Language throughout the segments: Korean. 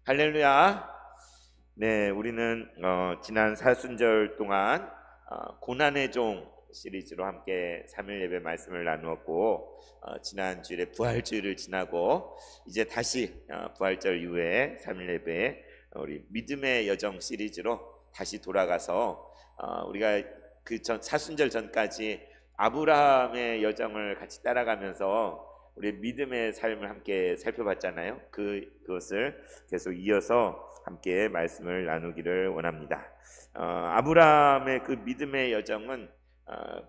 할렐루야. 네, 우리는 지난 사순절 동안 고난의 종 시리즈로 함께 3일 예배 말씀을 나누었고, 지난 주일에 부활주일을 지나고 이제 다시 부활절 이후에 3일 예배에 우리 믿음의 여정 시리즈로 다시 돌아가서 우리가 그 전 사순절 전까지 아브라함의 여정을 같이 따라가면서 우리 믿음의 삶을 함께 살펴봤잖아요. 그것을 계속 이어서 함께 말씀을 나누기를 원합니다. 아브라함의 그 믿음의 여정은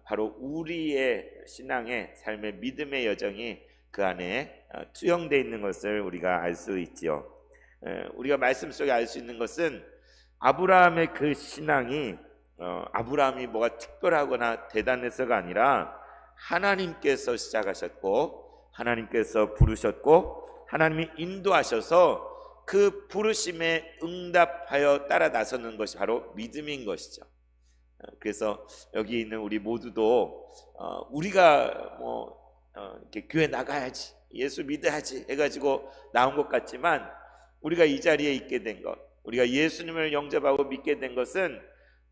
바로 우리의 신앙의 삶의 믿음의 여정이 그 안에 투영되어 있는 것을 우리가 알 수 있지요. 우리가 말씀 속에 알 수 있는 것은 아브라함의 그 신앙이 아브라함이 뭐가 특별하거나 대단해서가 아니라 하나님께서 시작하셨고 하나님께서 부르셨고 하나님이 인도하셔서 그 부르심에 응답하여 따라 나서는 것이 바로 믿음인 것이죠. 그래서 여기 있는 우리 모두도 우리가 이렇게 교회 나가야지, 예수 믿어야지 해가지고 나온 것 같지만, 우리가 이 자리에 있게 된 것, 우리가 예수님을 영접하고 믿게 된 것은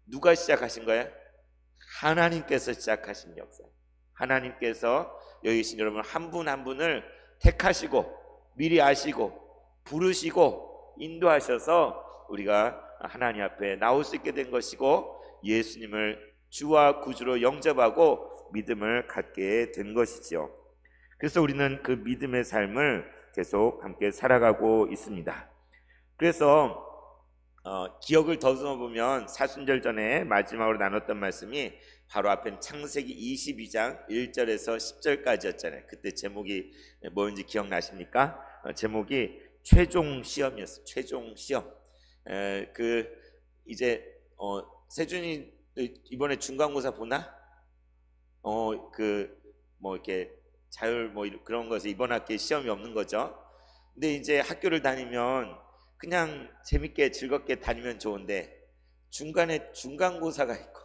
누가 시작하신 거예요? 하나님께서 시작하신 역사. 하나님께서 여기 계신 여러분 한 분 한 분을 택하시고 미리 아시고 부르시고 인도하셔서 우리가 하나님 앞에 나올 수 있게 된 것이고, 예수님을 주와 구주로 영접하고 믿음을 갖게 된 것이지요. 그래서 우리는 그 믿음의 삶을 계속 함께 살아가고 있습니다. 그래서 기억을 더듬어 보면 사순절 전에 마지막으로 나눴던 말씀이 바로 앞엔 창세기 22장 1절에서 10절까지였잖아요. 그때 제목이 뭐였는지 기억나십니까? 제목이 최종 시험이었어요. 최종 시험. 이제 세준이 이번에 중간고사 보나? 이렇게 자율 그런 것에 이번 학기에 시험이 없는 거죠. 근데 이제 학교를 다니면 그냥 재밌게 즐겁게 다니면 좋은데, 중간에 중간고사가 있고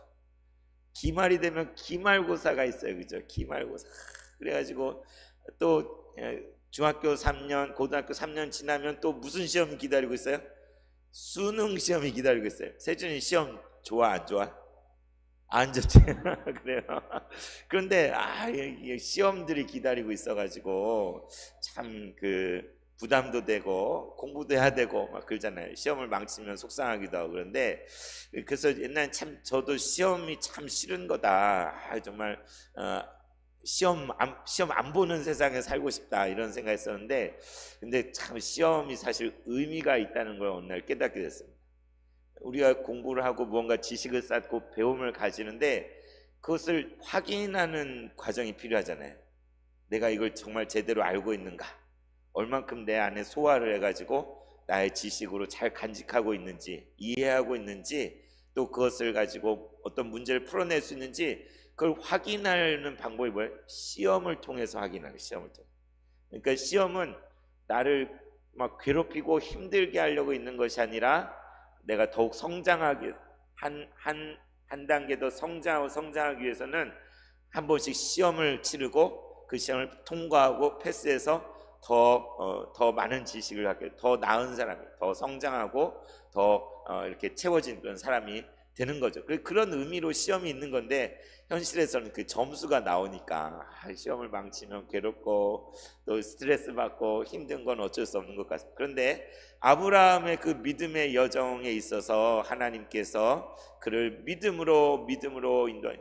기말이 되면 기말고사가 있어요. 그죠? 기말고사. 그래가지고 또 중학교 3년, 고등학교 3년 지나면 또 무슨 시험이 기다리고 있어요? 수능 시험이 기다리고 있어요. 세준이 시험 좋아 안 좋아? 안 좋지. 그래요. 그런데 시험들이 기다리고 있어가지고 참 부담도 되고 공부도 해야 되고 막 그러잖아요. 시험을 망치면 속상하기도 하고. 그런데 그래서 옛날에 참 저도 시험이 참 싫은 거다. 정말 시험 안 보는 세상에 살고 싶다, 이런 생각했었는데, 근데 참 시험이 사실 의미가 있다는 걸 어느 날 깨닫게 됐습니다. 우리가 공부를 하고 무언가 지식을 쌓고 배움을 가지는데 그것을 확인하는 과정이 필요하잖아요. 내가 이걸 정말 제대로 알고 있는가, 얼만큼 내 안에 소화를 해가지고 나의 지식으로 잘 간직하고 있는지, 이해하고 있는지, 또 그것을 가지고 어떤 문제를 풀어낼 수 있는지, 그걸 확인하는 방법이 뭐예요? 시험을 통해서 확인하는, 시험을 통해. 그러니까 시험은 나를 막 괴롭히고 힘들게 하려고 있는 것이 아니라 내가 더욱 성장하기, 한 단계 더 성장하기 위해서는 한 번씩 시험을 치르고 그 시험을 통과하고 패스해서 더 많은 지식을 갖게, 더 나은 사람이, 더 성장하고 더 이렇게 채워진 그런 사람이 되는 거죠. 그런 의미로 시험이 있는 건데, 현실에서는 그 점수가 나오니까 시험을 망치면 괴롭고 또 스트레스 받고 힘든 건 어쩔 수 없는 것 같습니다. 그런데 아브라함의 그 믿음의 여정에 있어서 하나님께서 그를 믿음으로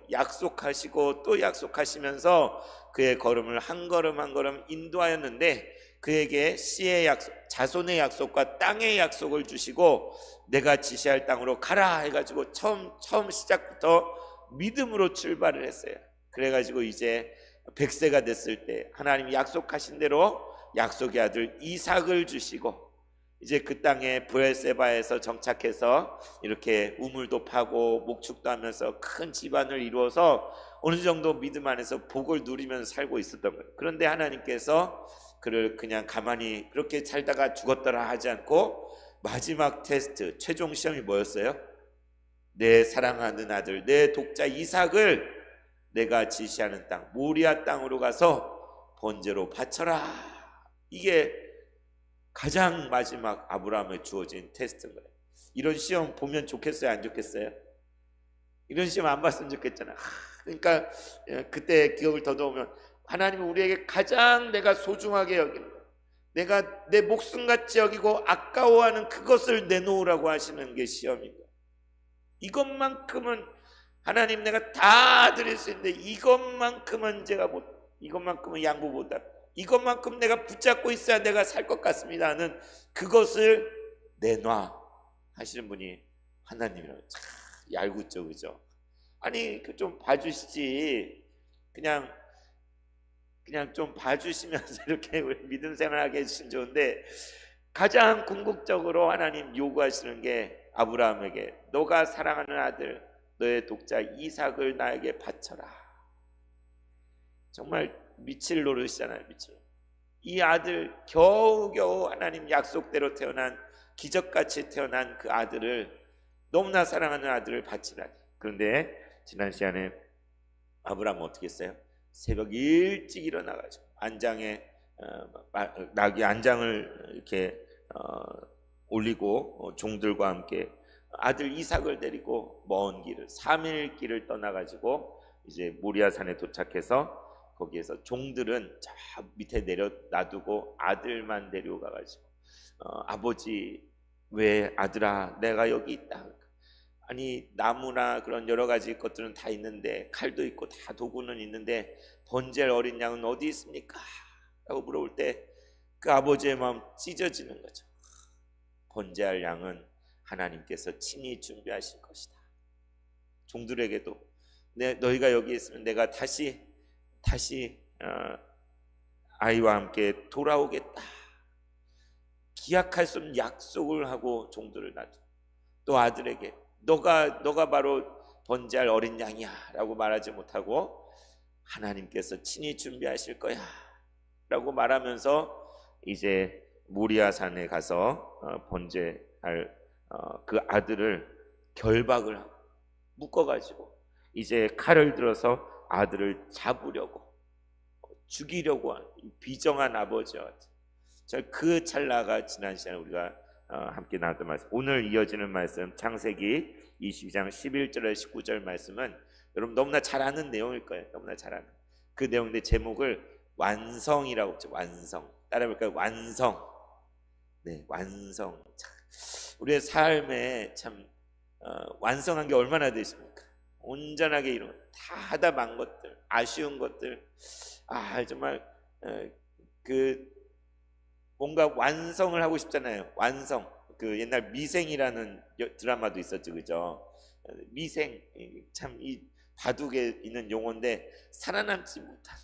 약속하시고 또 약속하시면서 그의 걸음을 한 걸음 한 걸음 인도하였는데, 그에게 씨의 약속, 자손의 약속과 땅의 약속을 주시고 내가 지시할 땅으로 가라 해가지고 처음 시작부터 믿음으로 출발을 했어요. 그래가지고 이제 100세가 됐을 때 하나님이 약속하신 대로 약속의 아들 이삭을 주시고, 이제 그 땅에 브엘세바에서 정착해서 이렇게 우물도 파고 목축도 하면서 큰 집안을 이루어서 어느 정도 믿음 안에서 복을 누리면서 살고 있었던 거예요. 그런데 하나님께서 그를 그냥 가만히 그렇게 살다가 죽었더라 하지 않고 마지막 테스트, 최종 시험이 뭐였어요? 내 사랑하는 아들, 내 독자 이삭을 내가 지시하는 땅, 모리아 땅으로 가서 번제로 바쳐라. 이게 가장 마지막 아브라함에 주어진 테스트인 거예요. 이런 시험 보면 좋겠어요, 안 좋겠어요? 이런 시험 안 봤으면 좋겠잖아. 그러니까 그때 기억을 더더우면 하나님은 우리에게 가장 내가 소중하게 여기는 거예요. 내가 내 목숨같이 여기고 아까워하는 그것을 내놓으라고 하시는 게 시험인 거예요. 이것만큼은 하나님 내가 다 드릴 수 있는데 이것만큼은 이것만큼은 양보 못합니다. 이것만큼 내가 붙잡고 있어야 내가 살 것 같습니다 하는 그것을 내놔 하시는 분이 하나님이라고. 참 얄궂죠, 그죠? 아니 그 좀 봐주시지. 그냥 좀 봐주시면서 이렇게 우리 믿음 생활하게 해주시면 좋은데, 가장 궁극적으로 하나님 요구하시는 게 아브라함에게 너가 사랑하는 아들 너의 독자 이삭을 나에게 바쳐라. 정말 미칠 노릇이잖아요, 미칠. 이 아들 겨우겨우 하나님 약속대로 태어난 기적같이 태어난 그 아들을, 너무나 사랑하는 아들을 바치라니. 그런데 지난 시간에 아브라함은 어떻게 했어요? 새벽 일찍 일어나가지고 나귀 안장을 이렇게 올리고 종들과 함께 아들 이삭을 데리고 먼 길을 3일 길을 떠나가지고 이제 모리아산에 도착해서 거기에서 종들은 저 밑에 내려 놔두고 아들만 데려가가지고 아버지 왜 아들아 내가 여기 있다. 아니 나무나 그런 여러 가지 것들은 다 있는데 칼도 있고 다 도구는 있는데 번제할 어린 양은 어디 있습니까? 라고 물어볼 때 그 아버지의 마음 찢어지는 거죠. 번제할 양은 하나님께서 친히 준비하실 것이다. 종들에게도 너희가 여기 있으면 내가 다시 아이와 함께 돌아오겠다. 기약할 수 없는 약속을 하고 종들을 놔두. 또 아들에게 너가 바로 번제할 어린 양이야 라고 말하지 못하고 하나님께서 친히 준비하실 거야 라고 말하면서 이제 모리아산에 가서 번제할 그 아들을 결박을 하고 묶어가지고 이제 칼을 들어서 아들을 잡으려고 죽이려고 하는 비정한 아버지와 그 찰나가 지난 시간에 우리가 함께 나눴던 말씀, 오늘 이어지는 말씀 창세기 22장 11절에 19절 말씀은 여러분 너무나 잘 아는 내용일 거예요. 너무나 잘 아는 그 내용인데 제목을 완성이라고 했죠. 완성. 따라해볼까요? 완성. 네, 완성. 우리의 삶에 참 완성한 게 얼마나 되십니까? 온전하게 이룬 다 하다 만 것들, 아쉬운 것들, 정말 그 뭔가 완성을 하고 싶잖아요. 완성. 그 옛날 미생이라는 드라마도 있었죠, 그죠? 미생 참 이 바둑에 있는 용어인데 살아남지 못한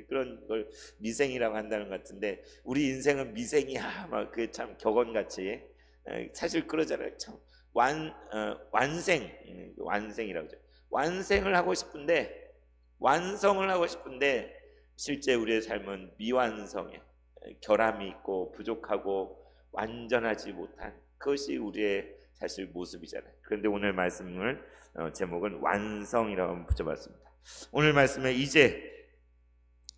그런 걸 미생이라고 한다는 것 같은데 우리 인생은 미생이야 막 그 참 격언같이 사실 그러잖아요. 참 완생이라고 하죠. 완성을 하고 싶은데 실제 우리의 삶은 미완성에 결함이 있고 부족하고 완전하지 못한 그것이 우리의 사실 모습이잖아요. 그런데 오늘 말씀을 제목은 완성이라고 한번 붙여봤습니다. 오늘 말씀에 이제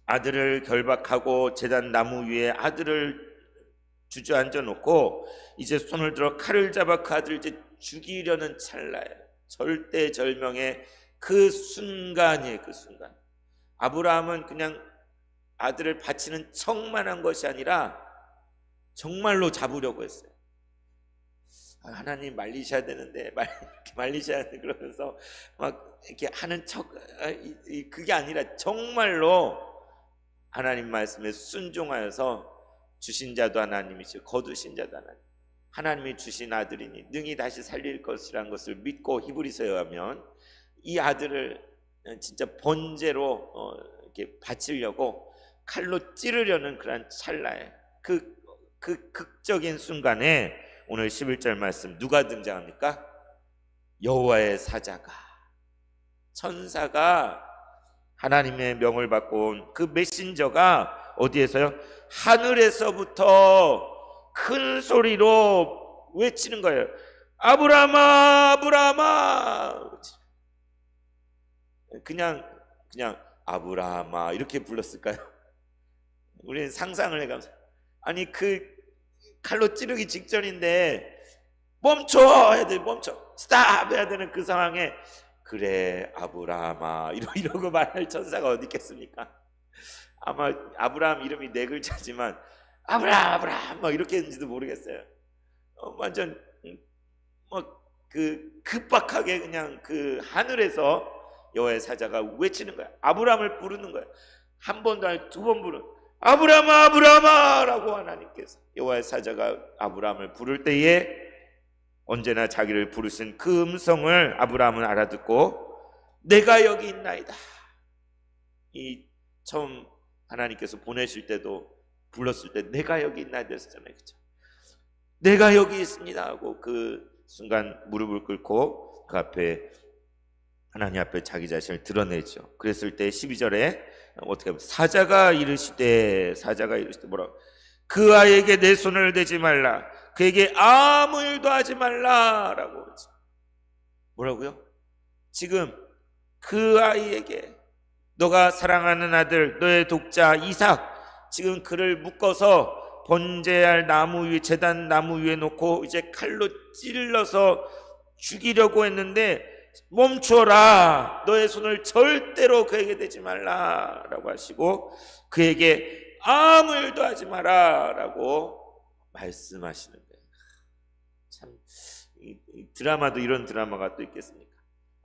아들을 결박하고 제단 나무 위에 아들을 주저앉아 놓고 이제 손을 들어 칼을 잡아 그 아들을 이제 죽이려는 찰나에 절대절명의 그 순간이에요. 그 순간 아브라함은 그냥 아들을 바치는 척만 한 것이 아니라 정말로 잡으려고 했어요. 하나님 말리셔야 되는데 말리셔야 돼 그러면서 막 이렇게 하는 척 그게 아니라 정말로 하나님 말씀에 순종하여서 주신 자도 하나님이시고 거두신 자도 하나님이 주신 아들이니 능히 다시 살릴 것이라는 것을 믿고 히브리서에 가면 이 아들을 진짜 번제로 이렇게 바치려고 칼로 찌르려는 그런 찰나에 그 극적인 순간에 오늘 11절 말씀 누가 등장합니까? 여호와의 사자가, 천사가, 하나님의 명을 받고 온 그 메신저가 어디에서요? 하늘에서부터 큰 소리로 외치는 거예요. 아브라함아, 아브라함아. 그냥 아브라함아 이렇게 불렀을까요? 우리는 상상을 해가면서 아니 그 칼로 찌르기 직전인데 멈춰 해야 돼. 멈춰, 스탑 해야 되는 그 상황에 그래 아브라함아 이러고 말할 천사가 어디 있겠습니까? 아마 아브라함 이름이 네 글자지만 아브라함 막 이렇게 했는지도 모르겠어요. 완전 그 급박하게 그냥 그 하늘에서 여호와의 사자가 외치는 거야. 아브라함을 부르는 거야. 한 번도 아니고 두 번 부르는, 아브라함아 라고 하나님께서 여호와의 사자가 아브라함을 부를 때에 언제나 자기를 부르신 그 음성을 아브라함은 알아듣고 내가 여기 있나이다. 이 처음 하나님께서 보내실 때도 불렀을 때 내가 여기 있나이다 했잖아요. 그렇죠? 내가 여기 있습니다 하고 그 순간 무릎을 꿇고 그 앞에 하나님 앞에 자기 자신을 드러내죠. 그랬을 때 12절에 어떻게 하면 사자가 이르시되 뭐라고? 그 아이에게 내 손을 대지 말라, 그에게 아무 일도 하지 말라라고. 뭐라고요? 지금 그 아이에게, 너가 사랑하는 아들 너의 독자 이삭, 지금 그를 묶어서 번제할 나무 위에, 제단 나무 위에 놓고 이제 칼로 찔러서 죽이려고 했는데 멈춰라, 너의 손을 절대로 그에게 대지 말라라고 하시고 그에게 아무 일도 하지 마라라고 말씀하시는 거예요. 참, 이 드라마도 이런 드라마가 또 있겠습니까?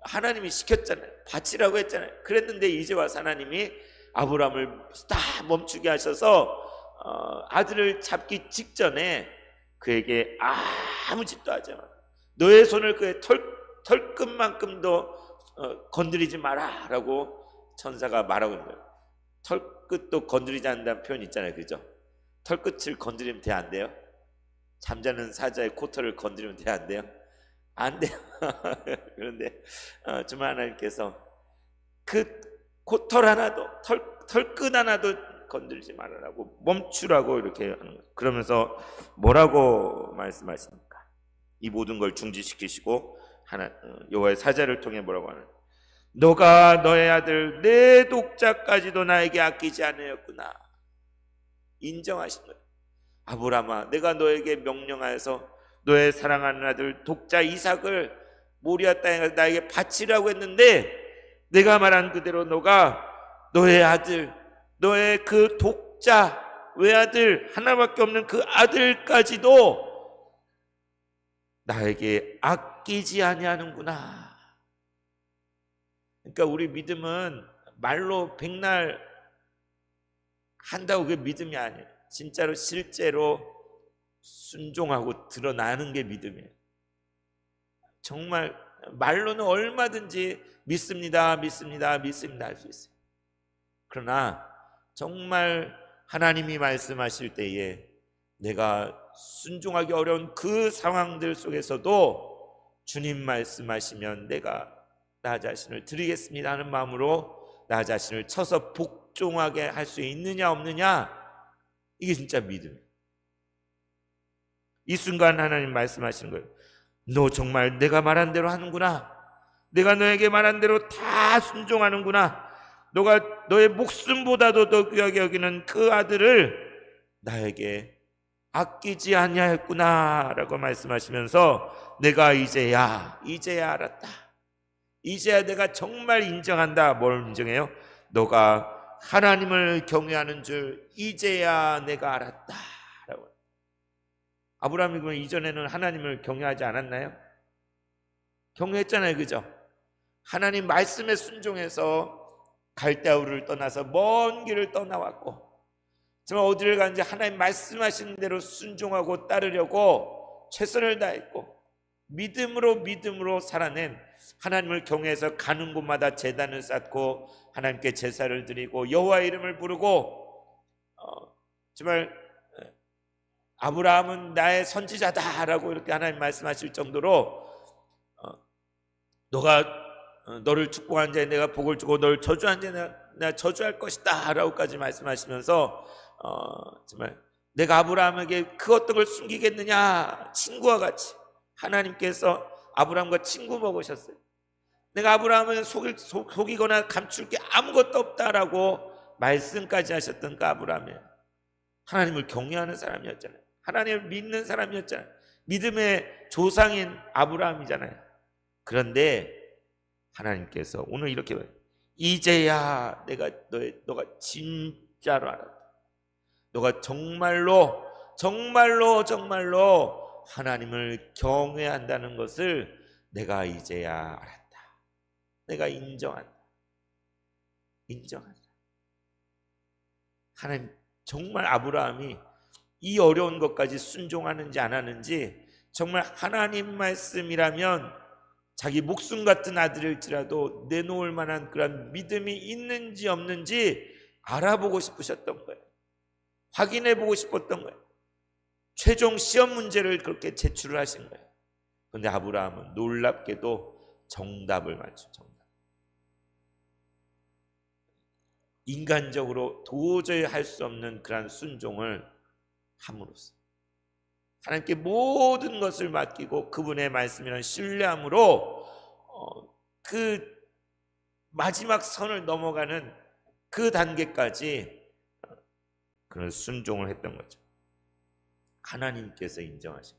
하나님이 시켰잖아요. 바치라고 했잖아요. 그랬는데 이제 와서 하나님이 아브라함을 딱 멈추게 하셔서 아들을 잡기 직전에 그에게 아무 짓도 하지 마, 너의 손을 그의 털끝만큼도 건드리지 마라 라고 천사가 말하고 있는 거예요. 털끝도 건드리지 않는다는 표현 있잖아요. 그죠? 털끝을 건드리면 돼, 안 돼요? 잠자는 사자의 코털을 건드리면 돼, 안 돼요? 안 돼요. 그런데 정말 하나님께서 그 코털 하나도, 털끝 하나도 건드리지 말라고, 멈추라고 이렇게 하는 거예요. 그러면서 뭐라고 말씀하십니까? 이 모든 걸 중지시키시고 여호와의 사자를 통해 뭐라고 하는, 너가 너의 아들 내 독자까지도 나에게 아끼지 않으였구나. 인정하신 거예요. 아브라함아, 내가 너에게 명령하여서 너의 사랑하는 아들 독자 이삭을 모리아 땅에 나에게 바치라고 했는데 내가 말한 그대로 너가 너의 아들, 너의 그 독자 외아들 하나밖에 없는 그 아들까지도 나에게 아끼지 아니하는구나. 그러니까 우리 믿음은 말로 백날 한다고 그게 믿음이 아니에요. 진짜로 실제로 순종하고 드러나는 게 믿음이에요. 정말 말로는 얼마든지 믿습니다 할 수 있어요. 그러나 정말 하나님이 말씀하실 때에 내가 순종하기 어려운 그 상황들 속에서도 주님 말씀하시면 내가 나 자신을 드리겠습니다 하는 마음으로 나 자신을 쳐서 복종하게 할 수 있느냐 없느냐, 이게 진짜 믿음이에요. 이 순간 하나님 말씀하시는 거예요. 너 정말 내가 말한 대로 하는구나. 내가 너에게 말한 대로 다 순종하는구나. 너가 너의 목숨보다도 더 귀하게 여기는 그 아들을 나에게 아끼지 아니하였구나 라고 말씀하시면서 내가 이제야 알았다. 이제야 내가 정말 인정한다. 뭘 인정해요? 너가 하나님을 경외하는 줄 이제야 내가 알았다 라고. 아브라함이 그럼 이전에는 하나님을 경외하지 않았나요? 경외했잖아요. 그죠? 하나님 말씀에 순종해서 갈대아우를 떠나서 먼 길을 떠나왔고, 정말 어디를 가는지 하나님 말씀하신 대로 순종하고 따르려고 최선을 다했고, 믿음으로 살아낸, 하나님을 경외해서 가는 곳마다 제단을 쌓고 하나님께 제사를 드리고 여호와의 이름을 부르고, 정말 아브라함은 나의 선지자다라고 이렇게 하나님 말씀하실 정도로 너를 축복한 자에 내가 복을 주고 너를 저주한 자에 내가 저주할 것이다 라고까지 말씀하시면서 정말 내가 아브라함에게 그 어떤 걸 숨기겠느냐, 친구와 같이 하나님께서 아브라함과 친구 먹으셨어요. 내가 아브라함을 속이거나 감출 게 아무것도 없다라고 말씀까지 하셨던 그 아브라함이 하나님을 경외하는 사람이었잖아요. 하나님을 믿는 사람이었잖아요. 믿음의 조상인 아브라함이잖아요. 그런데 하나님께서 오늘 이렇게 말해요. 이제야 내가 너가 진짜로 알았다. 너가 정말로 정말로 정말로 하나님을 경외한다는 것을 내가 이제야 알았다. 내가 인정한다. 인정한다. 하나님 정말 아브라함이 이 어려운 것까지 순종하는지 안 하는지, 정말 하나님 말씀이라면 자기 목숨 같은 아들일지라도 내놓을 만한 그런 믿음이 있는지 없는지 알아보고 싶으셨던 거예요. 확인해 보고 싶었던 거예요. 최종 시험 문제를 그렇게 제출을 하신 거예요. 그런데 아브라함은 놀랍게도 정답을 정답. 인간적으로 도저히 할 수 없는 그러한 순종을 함으로써 하나님께 모든 것을 맡기고 그분의 말씀이라는 신뢰함으로 그 마지막 선을 넘어가는 그 단계까지 그런 순종을 했던 거죠. 하나님께서 인정하신,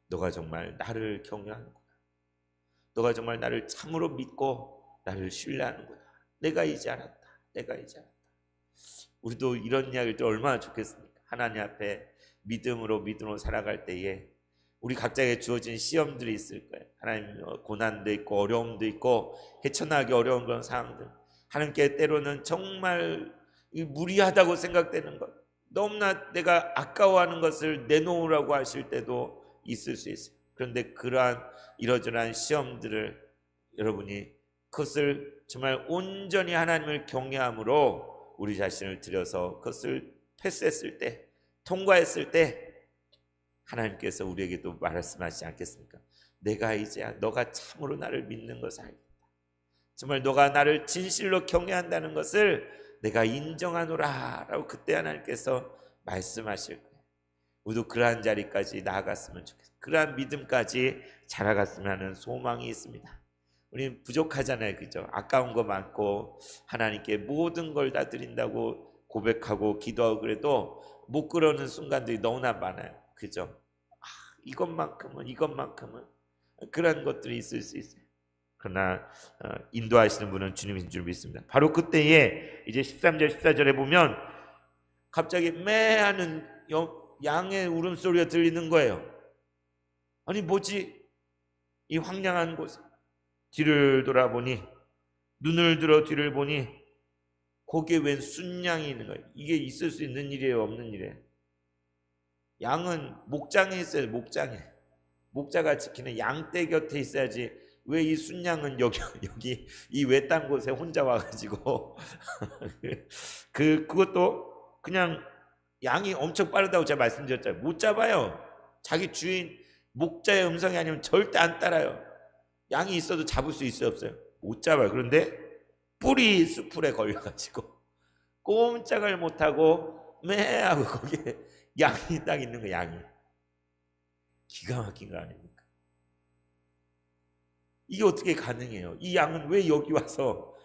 너가 정말 나를 경외하는구나. 너가 정말 나를 참으로 믿고 나를 신뢰하는구나. 내가 이제 알았다. 내가 이제 알았다. 우리도 이런 이야기를 좀 얼마나 좋겠습니까? 하나님 앞에 믿음으로 살아갈 때에 우리 각자에게 주어진 시험들이 있을 거예요. 하나님 고난도 있고 어려움도 있고 헤쳐나가기 어려운 그런 상황들, 하나님께 때로는 정말 무리하다고 생각되는 것, 너무나 내가 아까워하는 것을 내놓으라고 하실 때도 있을 수 있어요. 그런데 그러한 이러저러한 시험들을 여러분이 그것을 정말 온전히 하나님을 경외함으로 우리 자신을 들여서 그것을 패스했을 때, 통과했을 때 하나님께서 우리에게도 말씀하시지 않겠습니까? 내가 이제 너가 참으로 나를 믿는 것을 알겠다. 정말 너가 나를 진실로 경외한다는 것을 내가 인정하노라 라고 그때 하나님께서 말씀하실 거예요. 우리도 그러한 자리까지 나아갔으면 좋겠어요. 그러한 믿음까지 자라갔으면 하는 소망이 있습니다. 우리는 부족하잖아요. 그죠? 아까운 거 많고 하나님께 모든 걸 다 드린다고 고백하고 기도하고 그래도 못 그러는 순간들이 너무나 많아요. 그죠? 이것만큼은 그런 것들이 있을 수 있어요. 그러나 인도하시는 분은 주님이신 줄 믿습니다. 바로 그때에 이제 13절 14절에 보면 갑자기 매하는 양의 울음소리가 들리는 거예요. 아니 뭐지? 이 황량한 곳에 뒤를 돌아보니, 눈을 들어 뒤를 보니 거기에 웬 순양이 있는 거예요. 이게 있을 수 있는 일이에요, 없는 일이에요? 양은 목장에 있어요. 목자가 지키는 양떼 곁에 있어야지. 왜 이 순양은 여기 이 외딴 곳에 혼자 와가지고 그것도 그냥 양이 엄청 빠르다고 제가 말씀드렸잖아요. 못 잡아요. 자기 주인 목자의 음성이 아니면 절대 안 따라요. 양이 있어도 잡을 수 있어요, 없어요? 못 잡아요. 그런데 뿔이 수풀에 걸려가지고 꼼짝을 못하고 매하고 거기에 양이 딱 있는 거예요. 양이 기가 막힌 거 아닙니까? 이게 어떻게 가능해요? 이 양은 왜 여기 와서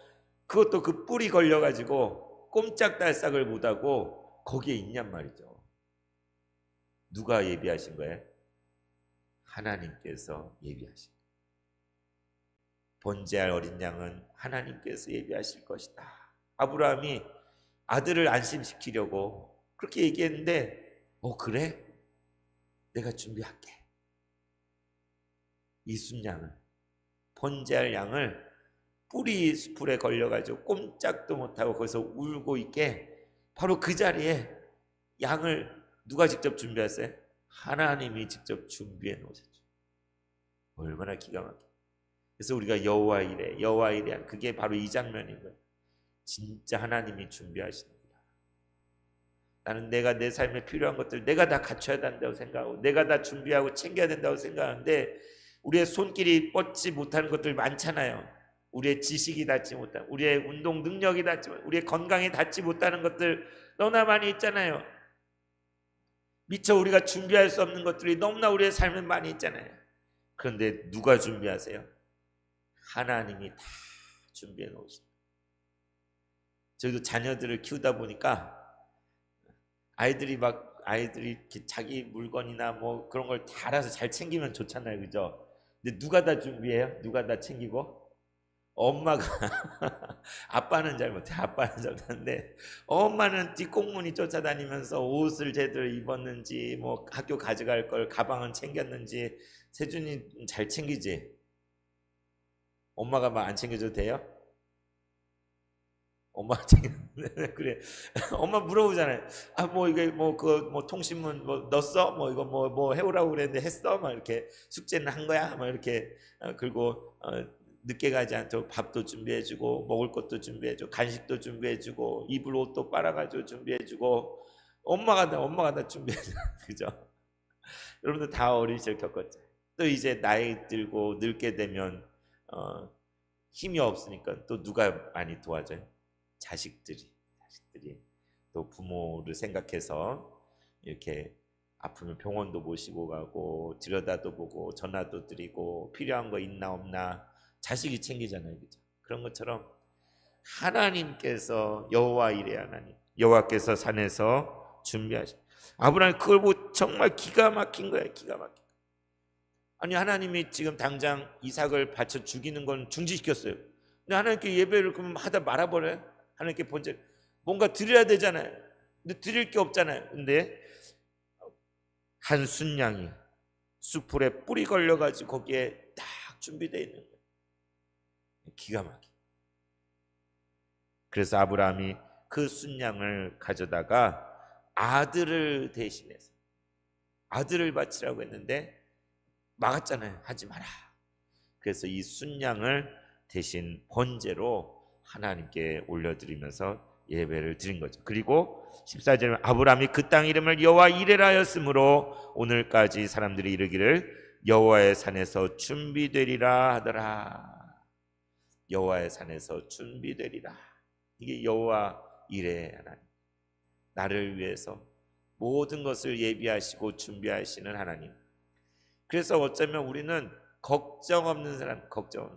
그것도 그 뿔이 걸려가지고 꼼짝달싹을 못하고 거기에 있냔 말이죠. 누가 예비하신 거예요? 하나님께서 예비하신 거예요. 번제할 어린 양은 하나님께서 예비하실 것이다. 아브라함이 아들을 안심시키려고 그렇게 얘기했는데 그래? 내가 준비할게. 이 순양을, 번제할 양을 뿔이 수풀에 걸려가지고 꼼짝도 못하고 거기서 울고 있게, 바로 그 자리에 양을 누가 직접 준비했어요? 하나님이 직접 준비해 놓으셨죠. 얼마나 기가 막혀. 그래서 우리가 여호와 이레 그게 바로 이 장면인 거예요. 진짜 하나님이 준비하시는구나. 나는 내가 내 삶에 필요한 것들 내가 다 갖춰야 된다고 생각하고 내가 다 준비하고 챙겨야 된다고 생각하는데 우리의 손길이 뻗지 못하는 것들 많잖아요. 우리의 지식이 닿지 못한, 우리의 운동 능력이 닿지 못한, 우리의 건강이 닿지 못하는 것들 너무나 많이 있잖아요. 미처 우리가 준비할 수 없는 것들이 너무나 우리의 삶에 많이 있잖아요. 그런데 누가 준비하세요? 하나님이 다 준비해 놓으십니다. 저희도 자녀들을 키우다 보니까 아이들이 막 아이들이 이렇게 자기 물건이나 뭐 그런 걸 다 알아서 잘 챙기면 좋잖아요, 그죠? 근데 누가 다 준비해요? 누가 다 챙기고? 엄마가. 아빠는 잘 못해. 아빠는 잘못하는데 엄마는 뒷공문이 쫓아다니면서 옷을 제대로 입었는지 뭐 학교 가져갈 걸 가방은 챙겼는지. 세준이 잘 챙기지? 엄마가 막 안 챙겨줘도 돼요? 엄마가 챙겨. 그래. 엄마 물어보잖아요. 아 뭐 이게 뭐 그 뭐 통신문 뭐 넣었어? 뭐 이거 뭐 해오라고 그랬는데 했어? 막 이렇게 숙제는 한 거야? 막 이렇게. 그리고 늦게 가지 않도록 밥도 준비해주고 먹을 것도 준비해주고 간식도 준비해주고 입을 옷도 빨아가지고 준비해주고. 엄마가 다 준비해줘. 그죠? 여러분들 다 어린 시절 겪었죠. 또 이제 나이 들고 늙게 되면 어, 힘이 없으니까 또 누가 많이 도와줘요? 자식들이 또 부모를 생각해서 이렇게 아프면 병원도 모시고 가고 들여다도 보고 전화도 드리고 필요한 거 있나 없나 자식이 챙기잖아요, 그죠? 그런 것처럼 하나님께서 여호와 이레 하나님, 여호와께서 산에서 준비하신. 아브라함이 그걸 보고 정말 기가 막힌 거예요, 기가 막힌. 아니 하나님이 지금 당장 이삭을 바쳐 죽이는 건 중지시켰어요. 근데 하나님께 예배를 그럼 하다 말아버려요? 하나님께 본질 뭔가 드려야 되잖아요. 근데 드릴 게 없잖아요. 근데 한 순양이 수풀에 뿌리 걸려가지고 거기에 딱 준비되어 있는 거예요. 기가 막혀. 그래서 아브라함이 그 순양을 가져다가 아들을 대신해서 아들을 바치라고 했는데 막았잖아요. 하지 마라. 그래서 이 순양을 대신 번제로 하나님께 올려드리면서 예배를 드린 거죠. 그리고 14절에 아브라함이 그 땅 이름을 여호와 이레라 하였으므로 오늘까지 사람들이 이르기를 여호와의 산에서 준비되리라 하더라. 여호와의 산에서 준비되리라. 이게 여호와 이레 하나님, 나를 위해서 모든 것을 예비하시고 준비하시는 하나님. 그래서 어쩌면 우리는 걱정 없는 사람, 걱정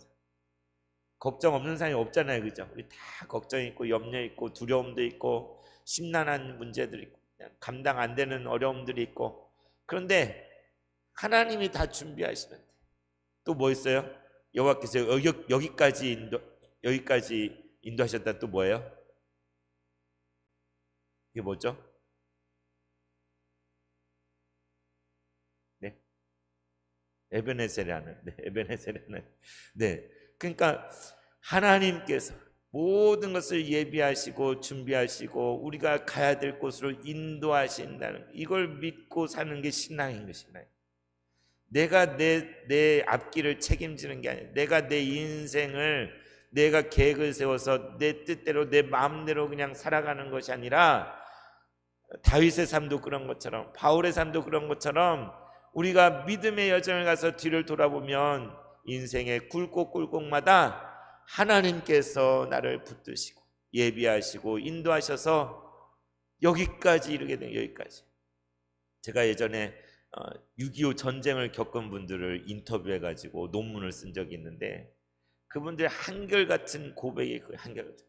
없는 사람이 없잖아요, 그죠? 우리 다 걱정 있고 염려 있고 두려움도 있고 심란한 문제들이 있고 그냥 감당 안 되는 어려움들이 있고. 그런데 하나님이 다 준비하시는데 또 뭐 있어요? 여호와께서 여기까지 인도하셨다. 또 뭐예요? 이게 뭐죠? 네, 에베네셀이라는. 네, 에베네셀이라는. 네, 그러니까 하나님께서 모든 것을 예비하시고 준비하시고 우리가 가야 될 곳으로 인도하신다는, 이걸 믿고 사는 게 신앙인 것이나요? 내가 내 앞길을 책임지는 게 아니라 내가 내 인생을 내가 계획을 세워서 내 뜻대로 내 마음대로 그냥 살아가는 것이 아니라 다윗의 삶도 그런 것처럼 바울의 삶도 그런 것처럼 우리가 믿음의 여정을 가서 뒤를 돌아보면 인생의 굴곡굴곡마다 하나님께서 나를 붙드시고 예비하시고 인도하셔서 여기까지 이르게 된. 여기까지. 제가 예전에 6.25 전쟁을 겪은 분들을 인터뷰해가지고 논문을 쓴 적이 있는데 그분들 한결같은 고백이 그 한결같은.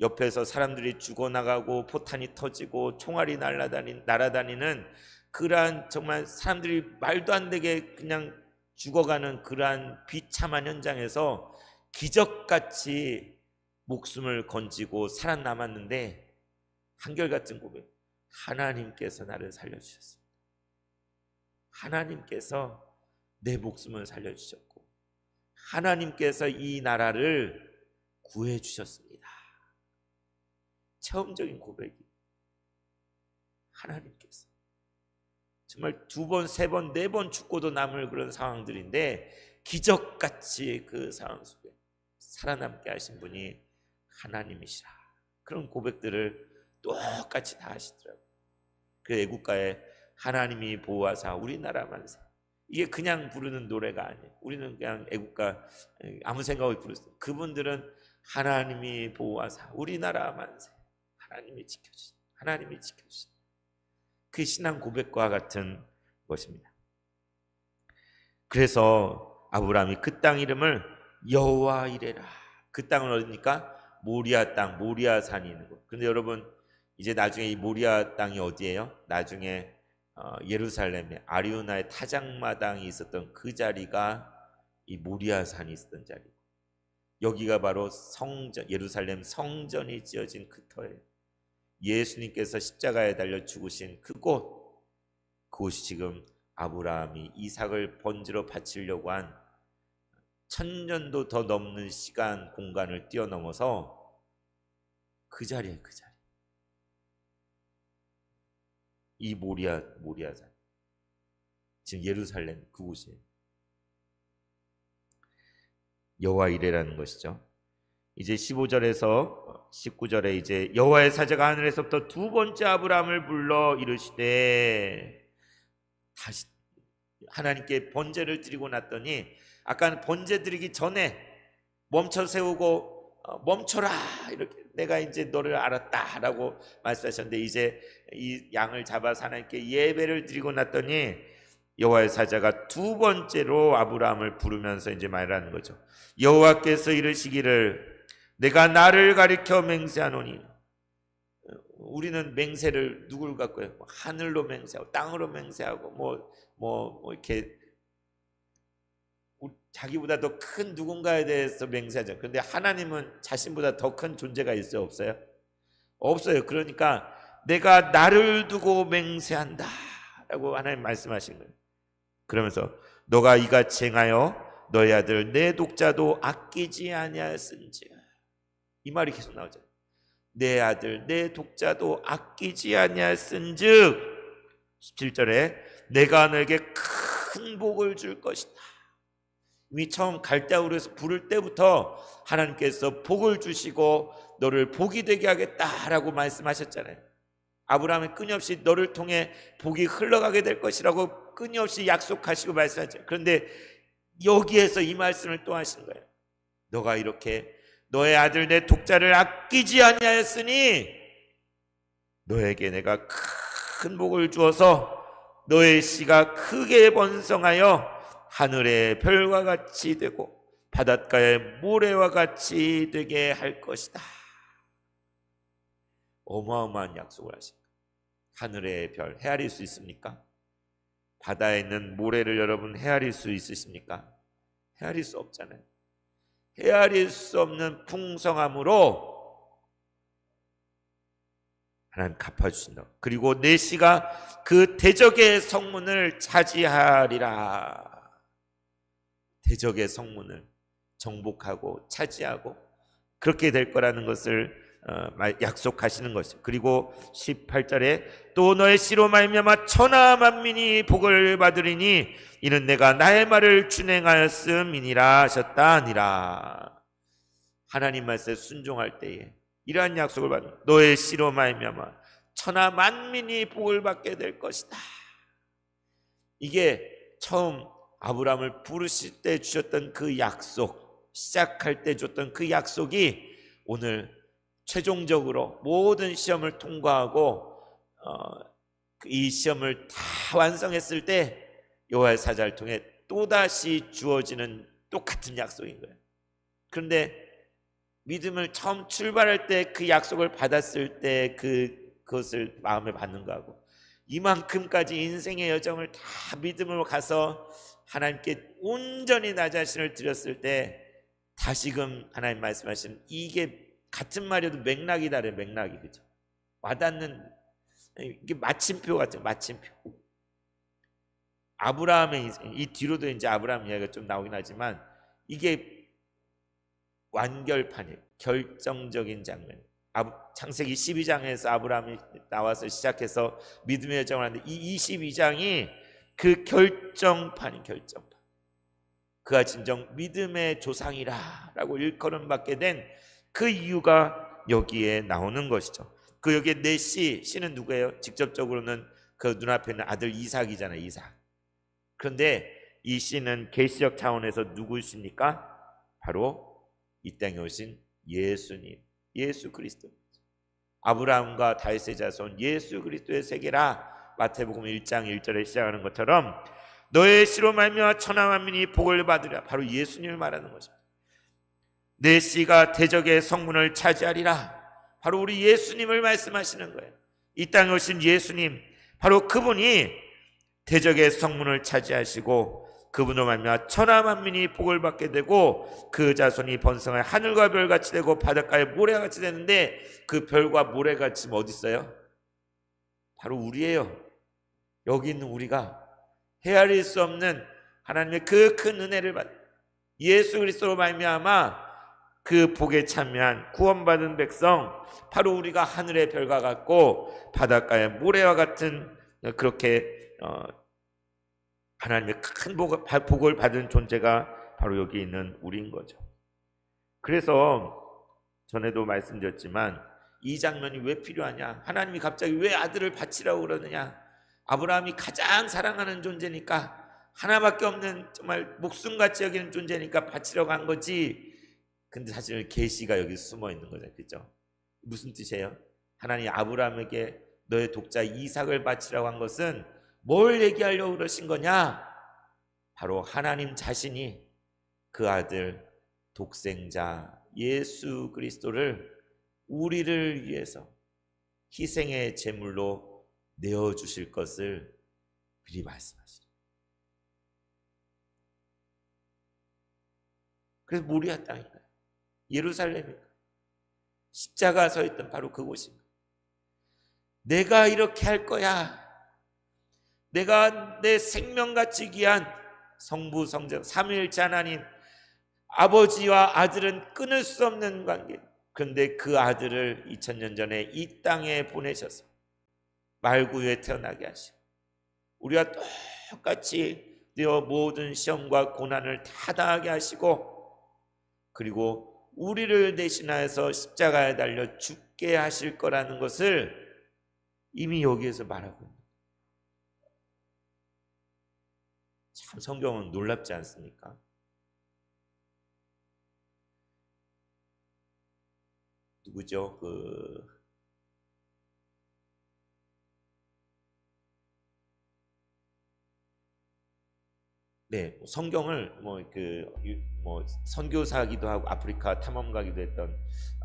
옆에서 사람들이 죽어나가고 포탄이 터지고 총알이 날아다니는 그러한 정말 사람들이 말도 안 되게 그냥 죽어가는 그러한 비참한 현장에서 기적같이 목숨을 건지고 살아남았는데 한결같은 고백. 하나님께서 나를 살려주셨습니다. 하나님께서 내 목숨을 살려주셨고 하나님께서 이 나라를 구해주셨습니다. 처음적인 고백이 하나님께서 정말 2번, 3번, 4번 죽고도 남을 그런 상황들인데 기적같이 그 상황 속에 살아남게 하신 분이 하나님이시라. 그런 고백들을 똑같이 다 하시더라고요. 그 애국가에 하나님이 보호하사 우리나라 만세, 이게 그냥 부르는 노래가 아니에요. 우리는 그냥 애국가 아무 생각 없이 부르어요. 그분들은 하나님이 보호하사 우리나라 만세, 하나님이 지켜주신 그 신앙 고백과 같은 것입니다. 그래서 아브라함이 그 땅 이름을 여호와 이레라. 그 땅은 어디입니까? 모리아 땅, 모리아 산이 있는 곳. 근데 여러분 이제 나중에 이 모리아 땅이 어디예요? 나중에 예루살렘에 아리우나의 타작마당이 있었던 그 자리가 이 모리아 산이 있었던 자리. 여기가 바로 성전, 예루살렘 성전이 지어진 그 터예요. 예수님께서 십자가에 달려 죽으신 그곳이 지금 아브라함이 이삭을 번제로 바치려고 한 1000년도 더 넘는 시간 공간을 뛰어넘어서 그 자리에 그 자리. 이 모리아산 지금 예루살렘 그곳이에요. 여호와 이레라는 것이죠. 이제 15절에서 19절에 이제 여호와의 사자가 하늘에서부터 두 번째 아브라함을 불러 이르시되, 다시 하나님께 번제를 드리고 났더니 아까는 번제 드리기 전에 멈춰 세우고 멈춰라 이렇게 내가 이제 너를 알았다라고 말씀하셨는데, 이제 이 양을 잡아서 하나님께 예배를 드리고 났더니 여호와의 사자가 두 번째로 아브라함을 부르면서 이제 말하는 거죠. 여호와께서 이르시기를 내가 나를 가리켜 맹세하노니, 우리는 맹세를 누굴 갖고 해요? 하늘로 맹세하고 땅으로 맹세하고 뭐 이렇게 자기보다 더 큰 누군가에 대해서 맹세하죠. 그런데 하나님은 자신보다 더 큰 존재가 있어요? 없어요? 없어요. 그러니까 내가 나를 두고 맹세한다 라고 하나님 말씀하신 거예요. 그러면서 너가 이같이 행하여 너의 아들 내 독자도 아끼지 아니하였은지, 이 말이 계속 나오죠. 내 아들 내 독자도 아끼지 아니하였은즉 17절에 내가 너에게 큰 복을 줄 것이다. 이미 처음 갈대아우르에서 부를 때부터 하나님께서 복을 주시고 너를 복이 되게 하겠다라고 말씀하셨잖아요. 아브라함이 끊임없이 너를 통해 복이 흘러가게 될 것이라고 끊임없이 약속하시고 말씀하죠. 그런데 여기에서 이 말씀을 또 하신 거예요. 너가 이렇게 너의 아들 내 독자를 아끼지 아니하였으니 너에게 내가 큰 복을 주어서 너의 씨가 크게 번성하여 하늘의 별과 같이 되고 바닷가의 모래와 같이 되게 할 것이다. 어마어마한 약속을 하십니다. 하늘의 별 헤아릴 수 있습니까? 바다에 있는 모래를 여러분 헤아릴 수 있으십니까? 헤아릴 수 없잖아요. 헤아릴 수 없는 풍성함으로 하나님 갚아주신다. 그리고 내 씨가 그 대적의 성문을 차지하리라. 대적의 성문을 정복하고 차지하고 그렇게 될 거라는 것을 약속하시는 것이죠. 그리고 18절에 또 너의 씨로 말미암아 천하 만민이 복을 받으리니 이는 내가 나의 말을 준행하였음이니라 하셨다 하니라. 하나님 말씀에 순종할 때에 이러한 약속을 받는, 너의 씨로 말미암아 천하 만민이 복을 받게 될 것이다. 이게 처음 아브라함을 부르실 때 주셨던 그 약속, 시작할 때 줬던 그 약속이 오늘 최종적으로 모든 시험을 통과하고 이 시험을 다 완성했을 때 여호와의 사자를 통해 또다시 주어지는 똑같은 약속인 거예요. 그런데 믿음을 처음 출발할 때 그 약속을 받았을 때 그것을 마음에 받는 거하고 이만큼까지 인생의 여정을 다 믿음으로 가서 하나님께 온전히 나 자신을 드렸을 때 다시금 하나님 말씀하신 이게 같은 말이어도 맥락이 다르요. 맥락이, 그죠? 와닿는, 이게 마침표 같아요. 마침표. 아브라함의 인생, 이 뒤로도 이제 아브라함 이야기가 좀 나오긴 하지만 이게 완결판이에요. 결정적인 장면. 창세기 12장에서 아브라함이 나와서 시작해서 믿음의 여정을 하는데 이 22장이 그 결정판인 결정판. 그가 진정 믿음의 조상이라 라고 일컬음 받게 된 그 이유가 여기에 나오는 것이죠. 그 여기에 내 씨는 누구예요? 직접적으로는 그 눈앞에 있는 아들 이삭이잖아요. 이삭. 그런데 이 씨는 계시적 차원에서 누구십니까? 바로 이 땅에 오신 예수님, 예수 그리스도. 아브라함과 다윗의 자손 예수 그리스도의 세계라. 마태복음 1장 1절에 시작하는 것처럼 너의 씨로 말미암아 천하 만민이 복을 받으리라. 바로 예수님을 말하는 것입니다. 내 씨가 대적의 성문을 차지하리라. 바로 우리 예수님을 말씀하시는 거예요. 이 땅에 오신 예수님, 바로 그분이 대적의 성문을 차지하시고 그분으로 말미암아 천하 만민이 복을 받게 되고 그 자손이 번성하여 하늘과 별같이 되고 바닷가의 모래같이 되는데, 그 별과 모래같이 어디 있어요? 바로 우리예요. 여기 있는 우리가 헤아릴 수 없는 하나님의 그 큰 은혜를 받 예수 그리스도로 말미암아 그 복에 참여한 구원받은 백성, 바로 우리가 하늘의 별과 같고 바닷가의 모래와 같은 그렇게 하나님의 큰 복을 받은 존재가 바로 여기 있는 우리인 거죠. 그래서 전에도 말씀드렸지만 이 장면이 왜 필요하냐? 하나님이 갑자기 왜 아들을 바치라고 그러느냐? 아브라함이 가장 사랑하는 존재니까, 하나밖에 없는 정말 목숨같이 여기는 존재니까 바치려고 한 거지. 근데 사실 계시가 여기 숨어 있는 거죠. 그렇죠? 무슨 뜻이에요? 하나님이 아브라함에게 너의 독자 이삭을 바치라고 한 것은 뭘 얘기하려고 그러신 거냐? 바로 하나님 자신이 그 아들 독생자 예수 그리스도를 우리를 위해서 희생의 제물로 내어주실 것을 미리 말씀하시죠. 그래서 모리아 땅인가요? 예루살렘인가요? 십자가 서 있던 바로 그곳입니다. 내가 이렇게 할 거야. 내가 내 생명같이 귀한 성부 성자 삼위일체 하나님, 아버지와 아들은 끊을 수 없는 관계. 그런데 그 아들을 2000년 전에 이 땅에 보내셔서 말구유에 태어나게 하시고 우리와 똑같이 모든 시험과 고난을 다 당하게 하시고, 그리고 우리를 대신하여서 십자가에 달려 죽게 하실 거라는 것을 이미 여기에서 말하고 있습니다. 참 성경은 놀랍지 않습니까? 누구죠? 네, 성경을 선교사기도 하고 아프리카 탐험가기도 했던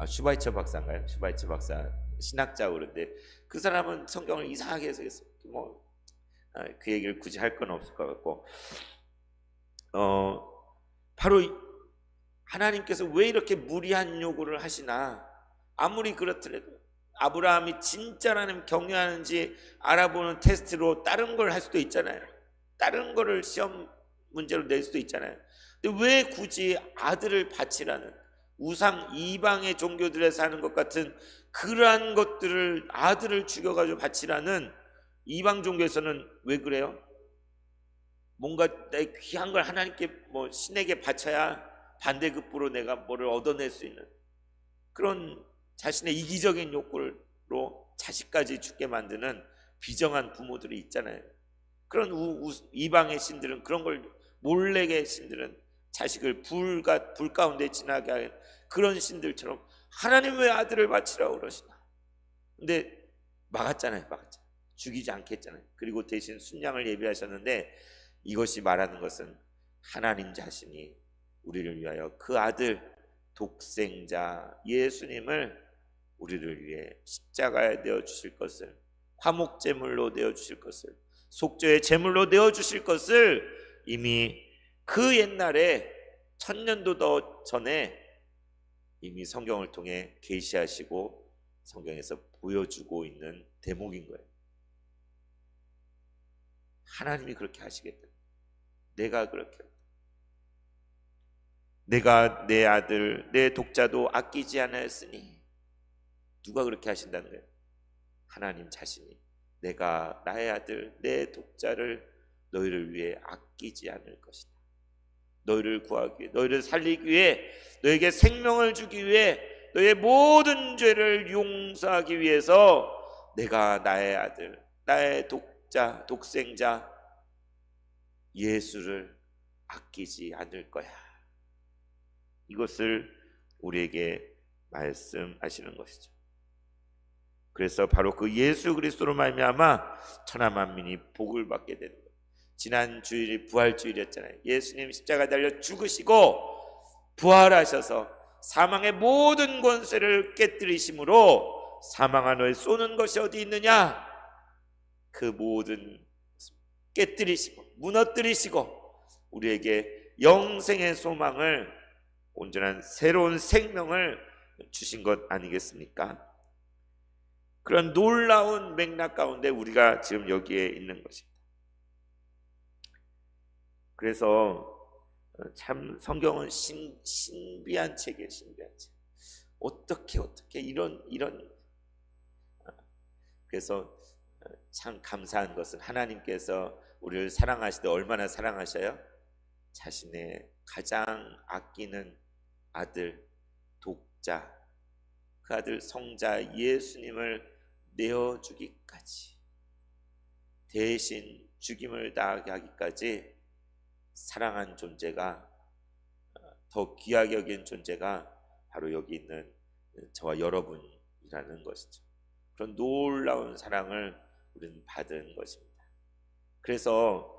슈바이처 박사인가요? 슈바이처 박사 신학자고. 그런데 그 사람은 성경을 이상하게 해석했어요. 그 얘기를 굳이 할 건 없을 것 같고, 바로 하나님께서 왜 이렇게 무리한 요구를 하시나? 아무리 그렇더라도 아브라함이 진짜 하나님 경외하는지 알아보는 테스트로 다른 걸 할 수도 있잖아요. 다른 거를 시험 문제로 낼 수도 있잖아요. 근데 왜 굳이 아들을 바치라는, 우상 이방의 종교들에서 하는 것 같은 그러한 것들을, 아들을 죽여가지고 바치라는, 이방 종교에서는 왜 그래요? 뭔가 내 귀한 걸 하나님께 신에게 바쳐야 반대급부로 내가 뭐를 얻어낼 수 있는 그런 자신의 이기적인 욕구로 자식까지 죽게 만드는 비정한 부모들이 있잖아요. 그런 이방의 신들은, 그런 걸 몰래의 신들은 자식을 불 가운데 지나게 하는 그런 신들처럼 하나님 왜 아들을 바치라고 그러시나? 근데 막았잖아요. 죽이지 않겠잖아요. 그리고 대신 순양을 예비하셨는데, 이것이 말하는 것은 하나님 자신이 우리를 위하여 그 아들 독생자 예수님을 우리를 위해 십자가에 내어주실 것을, 화목제물로 내어주실 것을, 속죄의 제물로 내어주실 것을 이미 그 옛날에 1000년도 더 전에 이미 성경을 통해 계시하시고 성경에서 보여주고 있는 대목인 거예요. 하나님이 그렇게 하시겠다. 내가 그렇게, 내가 내 아들 내 독자도 아끼지 않았으니, 누가 그렇게 하신다는 거예요? 하나님 자신이 내가 나의 아들 내 독자를 너희를 위해 아끼지 않을 것이다. 너희를 구하기 위해, 너희를 살리기 위해, 너에게 생명을 주기 위해, 너의 모든 죄를 용서하기 위해서 내가 나의 아들 나의 독자 독생자 예수를 아끼지 않을 거야. 이것을 우리에게 말씀하시는 것이죠. 그래서 바로 그 예수 그리스도로 말미암아 천하 만민이 복을 받게 되는 거예요. 지난 주일이 부활주일이었잖아요. 예수님 십자가 달려 죽으시고 부활하셔서 사망의 모든 권세를 깨뜨리심으로 사망 안을 쏘는 것이 어디 있느냐? 그 모든 깨뜨리시고 무너뜨리시고 우리에게 영생의 소망을, 온전한 새로운 생명을 주신 것 아니겠습니까? 그런 놀라운 맥락 가운데 우리가 지금 여기에 있는 것입니다. 그래서 참 성경은 신비한 책이에요. 신비한 책. 어떻게 이런 그래서 참 감사한 것은 하나님께서 우리를 사랑하시되 얼마나 사랑하셔요? 자신의 가장 아끼는 아들, 독자, 그 아들 성자 예수님을 내어주기까지, 대신 죽임을 당하게 하기까지 사랑한 존재가, 더 귀하게 여긴 존재가 바로 여기 있는 저와 여러분이라는 것이죠. 그런 놀라운 사랑을 우리는 받은 것입니다. 그래서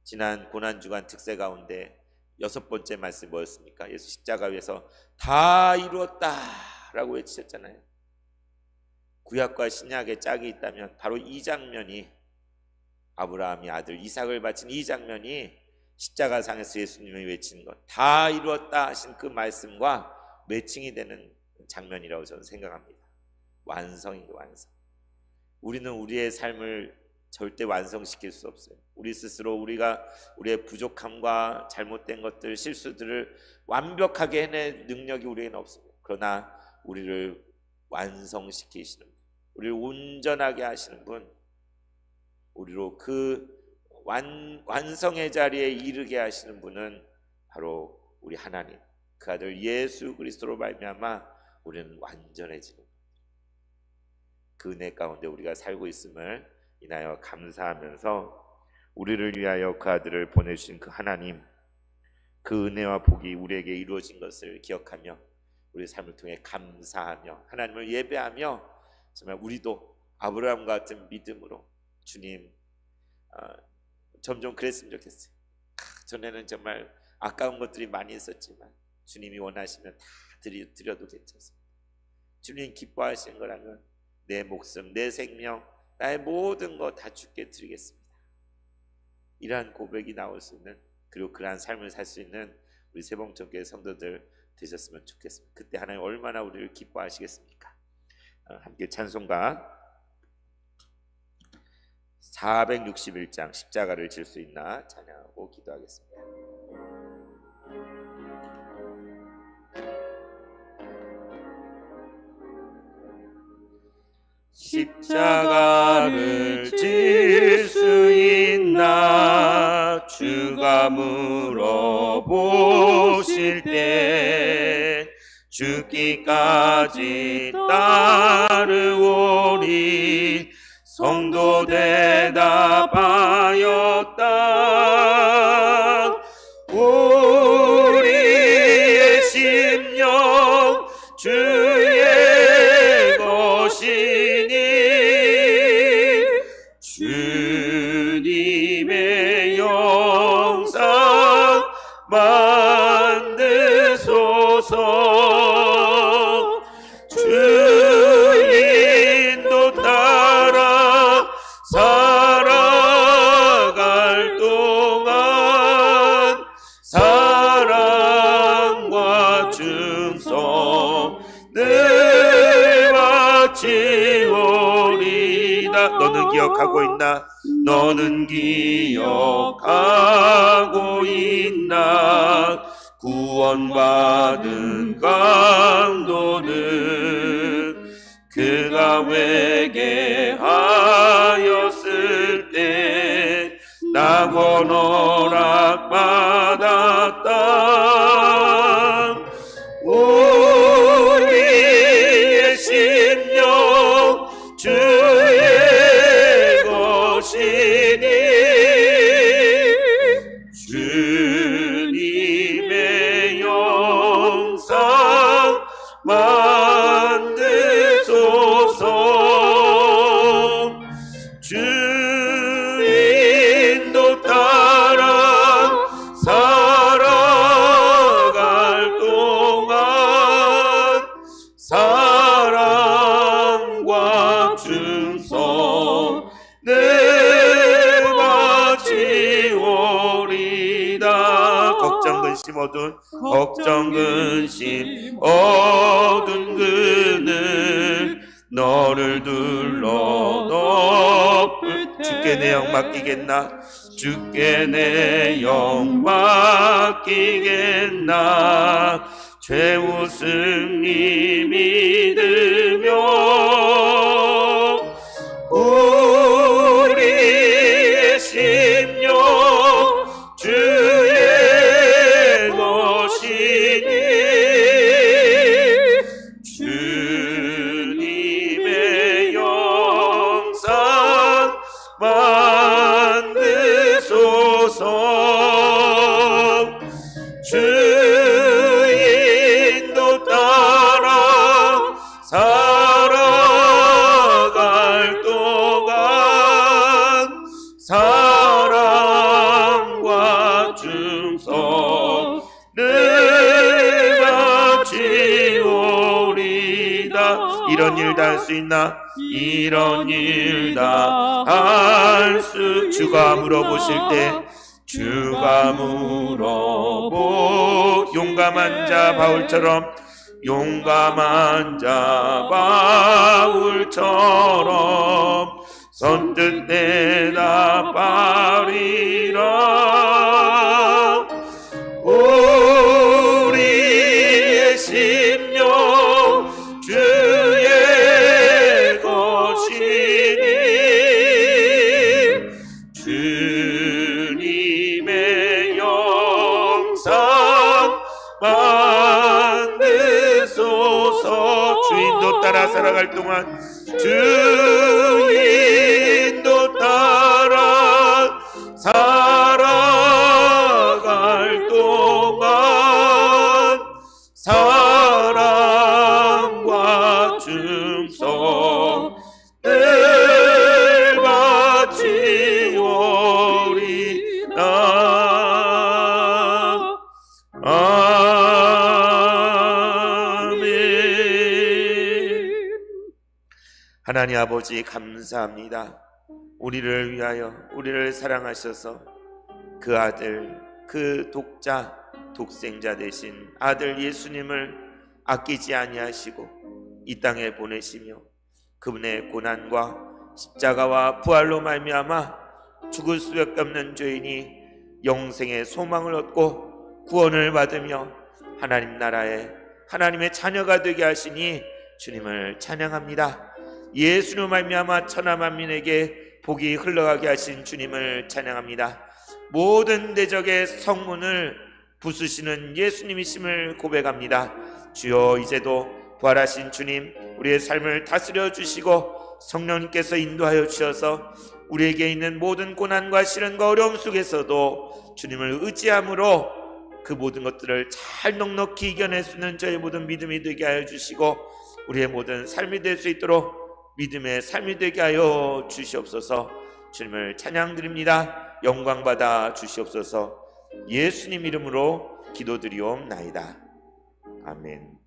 지난 고난주간 특세 가운데 6번째 말씀 뭐였습니까? 예수 십자가 위에서 다 이루었다 라고 외치셨잖아요. 구약과 신약의 짝이 있다면 바로 이 장면이, 아브라함이 아들 이삭을 바친 이 장면이 십자가상에서 예수님이 외친 것, 다 이루었다 하신 그 말씀과 매칭이 되는 장면이라고 저는 생각합니다. 완성이고 완성. 우리는 우리의 삶을 절대 완성시킬 수 없어요. 우리 스스로 우리의 부족함과 잘못된 것들, 실수들을 완벽하게 해낼 능력이 우리에게는 없습니다. 그러나 우리를 완성시키시는 분, 우리를 온전하게 하시는 분, 우리로 그 완성의 자리에 이르게 하시는 분은 바로 우리 하나님, 그 아들 예수 그리스도로 말미암아 우리는 완전해지는, 그 은혜 가운데 우리가 살고 있음을 인하여 감사하면서 우리를 위하여 그 아들을 보내주신 그 하나님, 그 은혜와 복이 우리에게 이루어진 것을 기억하며 우리의 삶을 통해 감사하며 하나님을 예배하며 정말 우리도 아브라함 같은 믿음으로 주님, 점점 그랬으면 좋겠어요. 전에는 정말 아까운 것들이 많이 있었지만 주님이 원하시면 다 드려도 괜찮습니다. 주님 기뻐하시는 거라면 내 목숨, 내 생명, 나의 모든 거 다 주께 드리겠습니다. 이러한 고백이 나올 수 있는, 그리고 그러한 삶을 살 수 있는 우리 세봉천교회 성도들 되셨으면 좋겠습니다. 그때 하나님 얼마나 우리를 기뻐하시겠습니까? 함께 찬송가 461장 십자가를 질 수 있나 찬양하고 기도하겠습니다. 십자가를 질 수 있나 주가 물어보실 때 죽기까지 따르오리 성도 대답하였다. 우리의 심령 주의 것이니 주님의 영상 만드소서. 주인도 따라 살아갈 동안 사랑과 충성을 바치오리다. 너는 기억하고 있나? 너는 기억하고 있나? 구원받은 강도는 그가 회개하였을 때 낙원 허락받았다. 우리의 심령 주의 것이니 주님의 영상 만드소서. 주인도 따라 살아갈 걱정 근심 어두운 그늘 너를 둘러 덮을 주께 내 영 맡기겠나 주께 내 영 맡기겠나 최후 승리 믿으며 우리의 심령 주의 것이니 주님의 영상 만드소서 주인도 따라 살아갈 동안 사랑과 충성을 바치오리다. 이런 일 다 할 수 있나? 이런 일 다 할 수 주가 물어보실 때 주가 용감한 자 바울처럼 선뜻 대답하리라. 우리의 심령 주의 것이니 주님의 영상 만드소서. 주인도 따라 살아갈 동안 주인도 따라 살아갈 동안 사랑과 충성을 바치오리다. 하나님 아버지 감사합니다. 우리를 위하여 우리를 사랑하셔서 그 아들, 그 독생자 되신 아들 예수님을 아끼지 아니하시고 이 땅에 보내시며 그분의 고난과 십자가와 부활로 말미암아 죽을 수밖에 없는 죄인이 영생의 소망을 얻고 구원을 받으며 하나님 나라에 하나님의 자녀가 되게 하시니 주님을 찬양합니다. 예수로 말미암아 천하 만민에게 복이 흘러가게 하신 주님을 찬양합니다. 모든 대적의 성문을 부수시는 예수님이심을 고백합니다. 주여 이제도 부활하신 주님 우리의 삶을 다스려 주시고 성령님께서 인도하여 주셔서 우리에게 있는 모든 고난과 시련과 어려움 속에서도 주님을 의지함으로 그 모든 것들을 잘 넉넉히 이겨낼 수 있는 저의 모든 믿음이 되게 하여 주시고 우리의 모든 삶이 될 수 있도록 믿음의 삶이 되게 하여 주시옵소서. 주님을 찬양드립니다. 영광 받아 주시옵소서. 예수님 이름으로 기도드리옵나이다. 아멘.